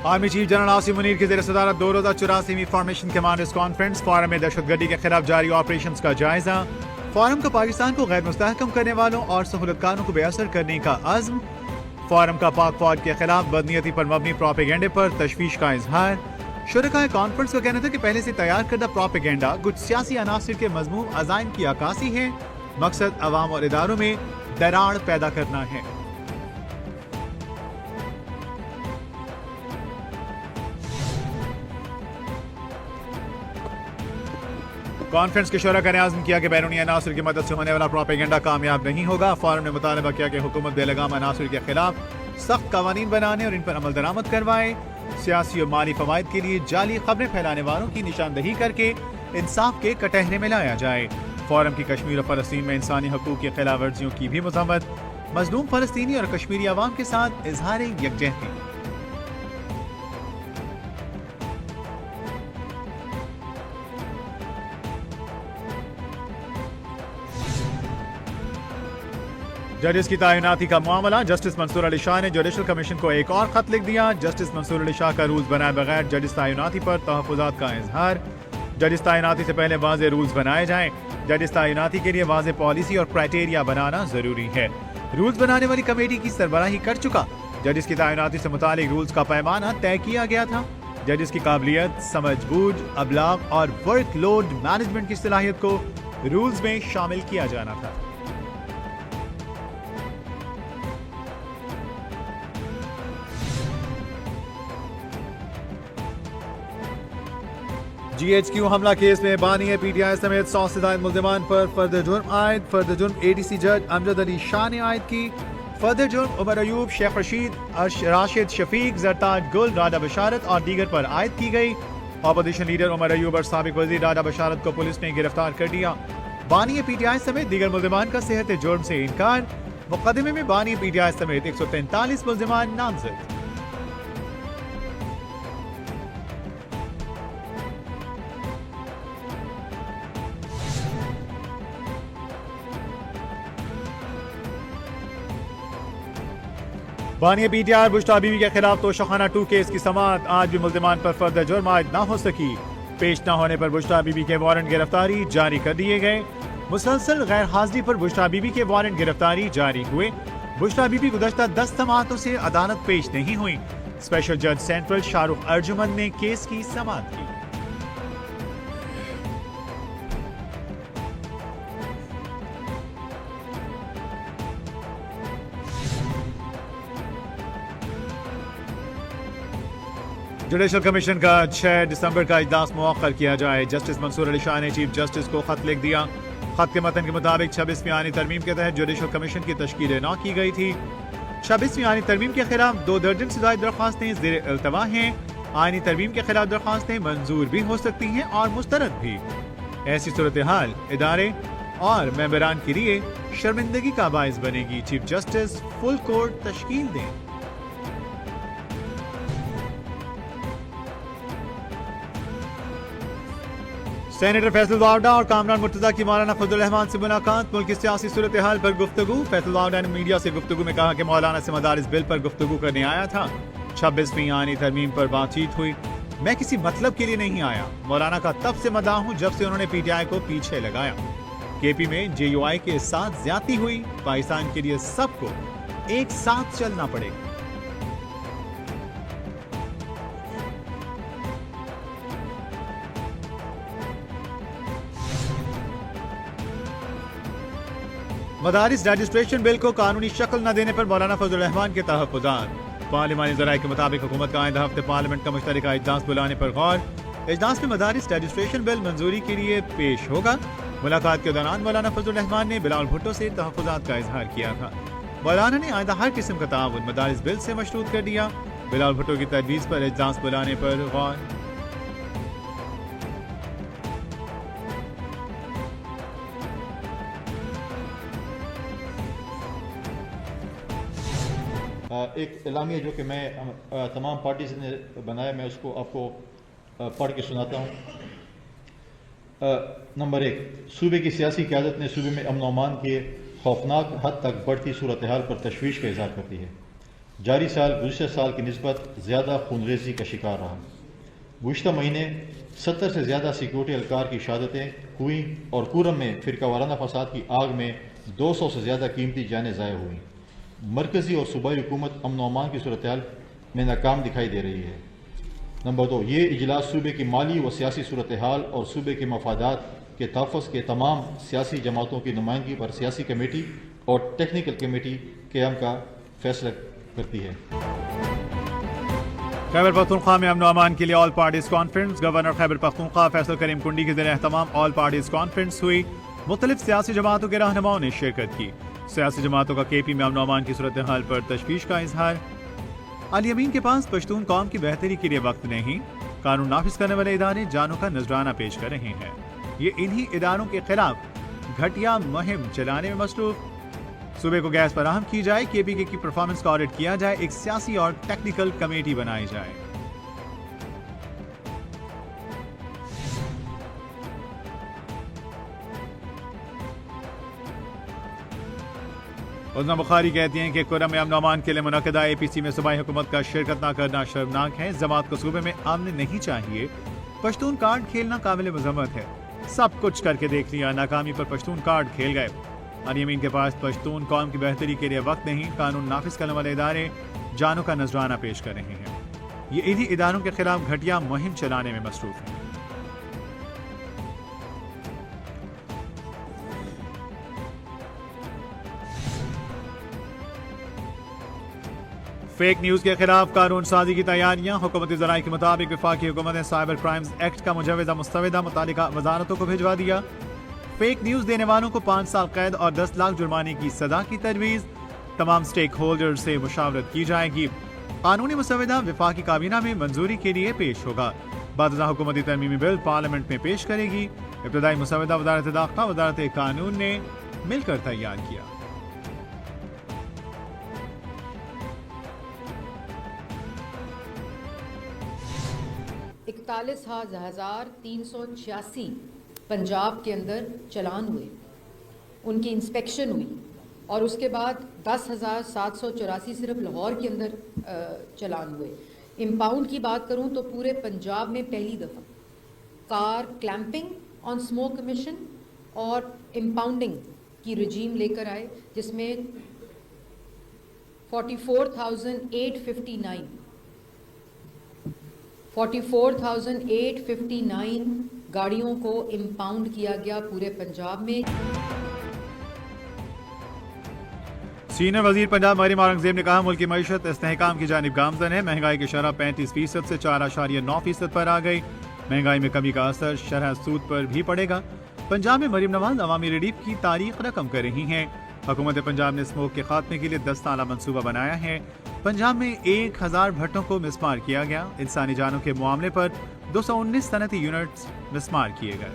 Army chief general Asim Munir की ज़ेर सदारत 2 रोज़ा 84वीं फॉर्मेशन कमांडर्स कॉन्फ्रेंस। फोरम में दहशतगर्दी के खिलाफ जारी ऑपरेशन का जायजा। फोरम का पाकिस्तान को गैर मुस्तहकम करने वालों और सहूलतकारों को बेअसर करने का अज़्म। फोरम का पाक फौज के खिलाफ बदनीयती पर मबनी प्रोपेगेंडे पर तशवीश का इजहार। शुरकाए कॉन्फ्रेंस का कहना था कि पहले से तैयार करदा प्रोपेगेंडा कुछ सियासी अनासिर के मज़मूम अज़ाइम की अक्कासी है। मकसद अवाम और इदारों में दरार पैदा करना है। कॉन्फ्रेंस के शुरा ने आज़म किया कि बैरूनी अनासर की मदद से होने वाला प्रोपेगेंडा कामयाब नहीं होगा। फोरम ने मुतालबा किया कि हुकूमत बेलगाम अनासर के खिलाफ सख्त कवानीन बनाने और इन पर अमल दरामद करवाए। सियासी और माली फवायद के लिए जाली खबरें फैलाने वालों की निशानदही करके इंसाफ के कटहरे में लाया जाए। फोरम की कश्मीर और फलस्तीन में इंसानी हकूक की खिलाफ वर्जियों की भी मजम्मत। मजलूम फलस्तीनी और कश्मीरी अवाम के साथ इजहार यकजहती। जजेस की तैनाती का मामला। जस्टिस मंसूर अली शाह ने जुडिशल कमीशन को एक और खत लिख दिया। जस्टिस मंसूर अली शाह का रूल्स बनाए बगैर जजेस तैनाती पर तहफ़्फ़ुज़ात का इजहार। जजेस तैनाती से पहले वाज़ेह रूल्स बनाए जाएं। जजेस तैनाती के लिए वाज़ेह पॉलिसी और क्राइटेरिया बनाना जरूरी है। रूल्स बनाने वाली कमेटी की सरबराही कर चुका। जजेस की तैनाती से मुतालिक रूल्स का पैमाना तय किया गया था। जजेस की काबिलियत, समझबूझ, अबलाग और वर्क लोड मैनेजमेंट की सलाहियत को रूल्स में शामिल किया जाना था। GHQ हमला केस में बानी PTI समेत 100 से ज़ायद मुल्ज़िमान पर फर्द जुर्म आयद। फर्द जुर्म ADC जज अमजद अली शाह ने आयद की। फर्द जुर्म उमर अयूब, शेख रशीद, राशिद शफीक, जरताज गुल, राडा बशारत और दीगर पर आयद की गई। अपोजिशन लीडर उमर अयूब और साबिक वज़ीर राडा बशारत को पुलिस ने गिरफ्तार कर दिया। बानी PTI समेत दीगर मुल्ज़िमान का सेहत जुर्म से इनकार। मुकदमे में बानी PTI समेत 143 मुल्ज़िमान नामजद। बानी PTI बुश्ता बीवी के खिलाफ तोशाखाना 2 केस की समाअत। आज भी मुल्ज़िमान पर फर्द जुर्म आयद न हो सकी। पेश न होने पर बुश्ता बीवी के वारंट गिरफ्तारी जारी कर दिए गए। मुसलसल गैर हाजिरी पर बुश्ता बीवी के वारंट गिरफ्तारी जारी हुए। बुश्ता बीवी गुज़श्ता 10 समाअतों से अदालत पेश नहीं हुई। स्पेशल जज सेंट्रल शाहरुख अर्जुमन ने केस की समाअत की। जुडिशल कमीशन का 6 दिसंबर का इजलास मुअक्कर किया जाए। जस्टिस मंसूर अली शाह ने चीफ जस्टिस को खत लिख दिया। खत के मतन के मुताबिक 26वीं आईनी तरमीम के तहत जुडिशल कमीशन की तश्कील न की गई थी। 26वीं आईनी तरमीम के खिलाफ 2 दर्जन से ज़ायद दरख्वास्तें ज़ेर इल्तवा हैं। आईनी तरमीम के खिलाफ दरख्वास्तें मंजूर भी हो सकती हैं और मुस्तरद भी। ऐसी सूरत हाल इदारे और मेंबरान के लिए शर्मिंदगी का बायस बनेगी। चीफ जस्टिस फुल कोर्ट तश्कील दें। सेनेटर फैसल वावडा और कामरान मुर्तजा की मौलाना फजल रहमान से मुलाकात। मुल्क की सियासी सूरत हाल पर गुफ्तगू। फैसल वावडा ने मीडिया से गुफ्तगू में कहा कि मौलाना से मदारिस बिल पर गुफ्तगू करने आया था। 26वीं आईनी तरमीम पर बातचीत हुई। मैं किसी मतलब के लिए नहीं आया। मौलाना का तब से मदाह हूँ जब से उन्होंने PTI को पीछे लगाया। KP में JUI के साथ ज्यादती हुई। पाकिस्तान के लिए सबको एक साथ चलना पड़ेगा। मदारिस रजिस्ट्रेशन बिल को कानूनी शक्ल न देने पर मौलाना फजल रहमान के तहफ़्फ़ुज़ात। पार्लिमानी ज़राए के मुताबिक हुकूमत का आइंदा हफ्ते पार्लियामेंट का मुश्तरका इजलास बुलाने पर गौर। इजलास में मदारिस रजिस्ट्रेशन बिल मंजूरी के लिए पेश होगा। मुलाकात के दौरान मौलाना फजल रहमान ने बिलावल भुट्टो से तहफ़्फ़ुज़ात का इजहार किया था। मौलाना ने आइंदा हर किस्म का ताउन मदारिस बिल से मशरूत कर दिया। बिलावल भुट्टो की तजवीज़ पर इजलास बुलाने पर गौर। एक एलामिया जो कि मैं तमाम पार्टीज ने बनाया, मैं उसको आपको पढ़ के सुनाता हूँ। नंबर 1, सूबे की सियासी क़यादत ने सूबे में अमन अमान के खौफनाक हद तक बढ़ती सूरत हाल पर तशवीश का इज़हार करती है। جاری سال گزشتہ سال کی نسبت زیادہ خونریزی کا شکار رہا. گزشتہ مہینے 70 سے زیادہ سیکورٹی اہلکار کی شہادتیں ہوئیں اور کورم میں فرقہ وارانہ فساد کی آگ میں 200 سے زیادہ قیمتی جانیں ضائع ہوئیں. مرکزی اور صوبائی حکومت امن و امان کی صورتحال میں ناکام دکھائی دے رہی ہے. نمبر 2، یہ اجلاس صوبے کی مالی و سیاسی صورتحال اور صوبے کے مفادات کے تحفظ کے تمام سیاسی جماعتوں کی نمائندگی پر سیاسی کمیٹی اور ٹیکنیکل کمیٹی قیام کا فیصلہ کرتی ہے. خیبر پختونخوا میں امن و امان کے لیے all parties conference. Governor Khyber Pakhtunkhwa Faisal کریم کنڈی کے زیر اہتمام آل پارٹیز کانفرنس ہوئی. مختلف سیاسی جماعتوں کے رہنماؤں نے شرکت کی. سیاسی جماعتوں کا کے پی میں امن و امان کی صورتحال پر تشویش کا اظہار. علی امین کے پاس پشتون قوم کی بہتری کے لیے وقت نہیں. قانون نافذ کرنے والے ادارے جانوں کا نذرانہ پیش کر رہے ہیں. یہ انہی اداروں کے خلاف گھٹیا مہم چلانے میں مصروف. صوبے کو گیس فراہم کی جائے، کے پی کے کی پرفارمنس کا آڈٹ کیا جائے، ایک سیاسی اور ٹیکنیکل کمیٹی بنائی جائے. عظما بخاری کہتی ہیں کہ کورم میں امن و امان کے لیے منعقدہ اے پی سی میں صوبائی حکومت کا شرکت نہ کرنا شرمناک ہے. جماعت کو صوبے میں امن نہیں چاہیے. پشتون کارڈ کھیلنا قابل مذمت ہے. سب کچھ کر کے دیکھ لیا، ناکامی پر پشتون کارڈ کھیل گئے. علی امین کے پاس پشتون قوم کی بہتری کے لیے وقت نہیں. قانون نافذ کرنے والے ادارے جانوں کا نذرانہ پیش کر رہے ہیں. یہ انہی اداروں کے خلاف گھٹیا مہم چلانے میں مصروف ہیں. فیک نیوز کے خلاف قانون سازی کی تیاریاں. حکومتی ذرائع کے مطابق وفاقی حکومت نے سائبر کرائمز ایکٹ کا مجوزہ مستودہ متعلقہ وزارتوں کو بھجوا دیا. فیک نیوز دینے والوں کو 5 سال قید اور 10 لاکھ جرمانے کی سزا کی تجویز. تمام سٹیک ہولڈر سے مشاورت کی جائے گی. قانونی مسودہ وفاقی کابینہ میں منظوری کے لیے پیش ہوگا. بعد ازاں حکومتی ترمیمی بل پارلیمنٹ میں پیش کرے گی. ابتدائی مسودہ وزارت داخلہ وزارت قانون نے مل کر تیار کیا. اکتالیس 386 پنجاب کے اندر چلان ہوئے، ان کی انسپیکشن ہوئی، اور اس کے بعد 10,784 صرف لاہور کے اندر چلان ہوئے. امپاؤنڈ کی بات کروں تو پورے پنجاب میں پہلی دفعہ کار کلیمپنگ آن اسموک کمیشن اور امپاؤنڈنگ کی رجیم لے کر آئے، جس میں 44,859 گاڑیوں کو امپاؤنڈ کیا گیا پورے پنجاب میں. سینئر وزیر پنجاب مریم اورنگزیب نے کہا ملک کی معیشت استحکام کی جانب گامزن ہے. مہنگائی کی شرح 35% سے 4.9% پر آ گئی. مہنگائی میں کمی کا اثر شرح سود پر بھی پڑے گا. پنجاب میں مریم نواز عوامی ریلیف کی تاریخ رقم کر رہی ہیں. حکومت پنجاب نے اسموک کے خاتمے کے لیے 10 سالہ منصوبہ بنایا ہے. پنجاب میں 1000 بھٹوں کو مسمار کیا گیا. انسانی جانوں کے معاملے پر 219 صنعتی یونٹس مسمار کیے گئے.